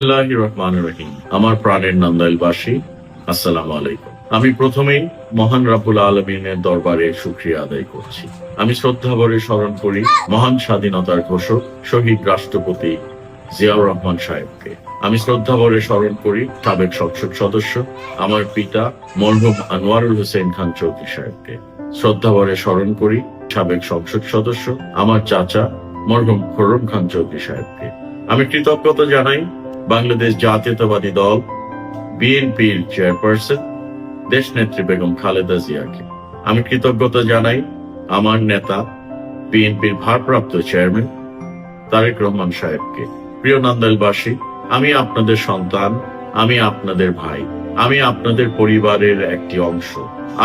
বিসমিল্লাহির রহমানির রহিম। আমার প্রাণের নান্দাইলবাসী, আসসালামু আলাইকুম। আমি প্রথমেই মহান রাব্বুল আলামিনের দরবারে শুকরিয়া আদায় করছি। আমি শ্রদ্ধাভরে স্মরণ করি মহান স্বাধীনতার ঘোষক শহীদ রাষ্ট্রপতি জিয়াউর রহমান সাহেবকে। আমি শ্রদ্ধাভরে স্মরণ করি সাবেক সংসদ সদস্য আমার পিতা মরহুম আনোয়ারুল হোসেন খান চৌধুরী সাহেবকে। শ্রদ্ধাভরে স্মরণ করি সাবেক সংসদ সদস্য আমার চাচা মরহুম খোরম খান চৌধুরী সাহেবকে। আমি কৃতজ্ঞতা জানাই বাংলাদেশ জাতীয়তাবাদী দল বিএনপির চেয়ারপারসন দেশনেত্রী বেগম খালেদা জিয়াকে। আমি কৃতজ্ঞতা জানাই আমার নেতা বিএনপির ভারপ্রাপ্ত চেয়ারম্যান তারেক রহমান সাহেবকে। প্রিয় নান্দাইলবাসী, আমি আপনাদের সন্তান, আমি আপনাদের ভাই, আমি আপনাদের পরিবারের একটি অংশ।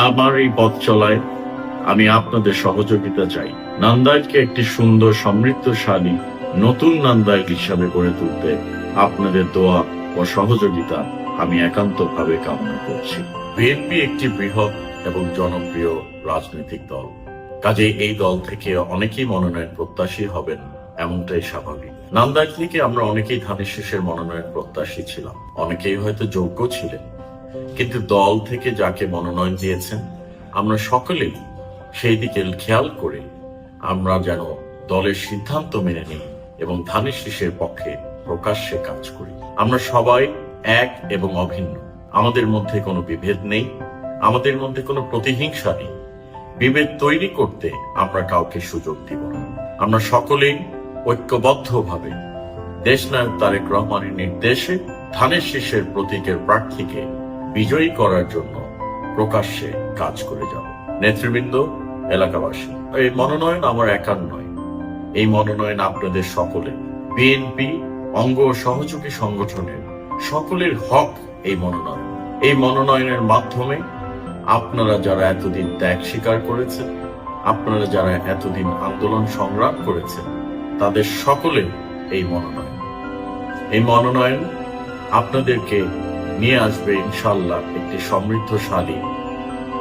আমার এই পথ চলায় আমি আপনাদের সহযোগিতা চাই। নান্দাইলকে একটি সুন্দর সমৃদ্ধশালী নতুন নান্দাইল হিসাবে গড়ে তুলতে আপনাদের দোয়া ও সহযোগিতা আমি একান্তভাবে কামনা করছি। বিএনপি একটি বৃহৎ এবং জনপ্রিয় রাজনৈতিক দল, কাজে এই দল থেকে অনেকেই মনোনয়ন প্রত্যাশী হবেন, এমনটাই স্বাভাবিক। নান্দাইল থেকে আমরা অনেকেই ধানের শীষের মনোনয়ন প্রত্যাশী ছিলাম, অনেকেই হয়তো যোগ্য ছিলেন, কিন্তু দল থেকে যাকে মনোনয়ন দিয়েছেন আমরা সকলেই সেই দিকে খেয়াল করে আমরা যেন দলের সিদ্ধান্ত মেনে নিই এবং ধানের শীষের পক্ষে প্রকাশ্যে কাজ করি। আমরা সবাই এক এবং অভিন্ন, আমাদের মধ্যে কোনো বিভেদ নেই, আমাদের মধ্যে কোনো প্রতিহিংসা নেই। বিভেদ তৈরি করতে আমরা কাউকে সুযোগ দিব না। আমরা সকলেই ঐক্যবদ্ধভাবে দেশনায়ক তারেক রহমানের নির্দেশে ধানের শীষের প্রতীকের প্রার্থীকে বিজয়ী করার জন্য প্রকাশ্যে কাজ করে যাব। নেতৃবৃন্দ, এলাকাবাসী, এই মনোনয়ন আমার একার নয়, এই মনোনয়ন আপনাদের সকলে, বিএনপি অঙ্গ সহযোগী সংগঠনের সকলের হক। এই মনোনয়নের মাধ্যমে আপনারা যারা এতদিন ত্যাগ স্বীকার করেছেন, আপনারা যারা এতদিন আন্দোলন সংগ্রাম করেছেন, তাদের সকলে এই মনোনয়ন আপনাদেরকে নিয়ে আসবে ইনশাল্লাহ একটি সমৃদ্ধশালী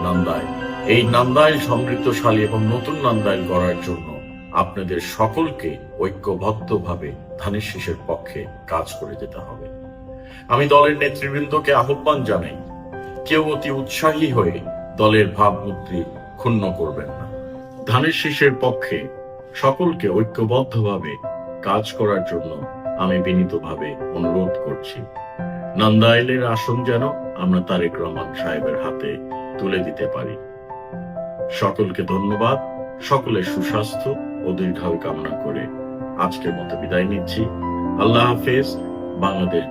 নান্দাইল। এই নান্দাইল সমৃদ্ধশালী এবং নতুন নান্দাইল গড়ার জন্য আপনাদের সকলকে ঐক্যবদ্ধভাবে ধানের শীষের পক্ষে কাজ করে যেতে হবে। আমি দলের নেতৃবৃন্দকে আহ্বান জানাই, কেউ অতি উৎসাহী হয়ে দলের ভাবমূর্তি ক্ষুণ্ণ করবেন না। ধানের শীষের পক্ষে সকলকে ঐক্যবদ্ধভাবে কাজ করার জন্য আমি বিনীতভাবে অনুরোধ করছি। নান্দাইলের আসন যেন আমরা তারেক রহমান সাহেবের হাতে তুলে দিতে পারি। সকলকে ধন্যবাদ, সকলের সুস্বাস্থ্য ও দীর্ঘায়ু কামনা করে আজকের মতো বিদায় নিচ্ছি। আল্লাহ হাফেজ। বাংলাদেশ।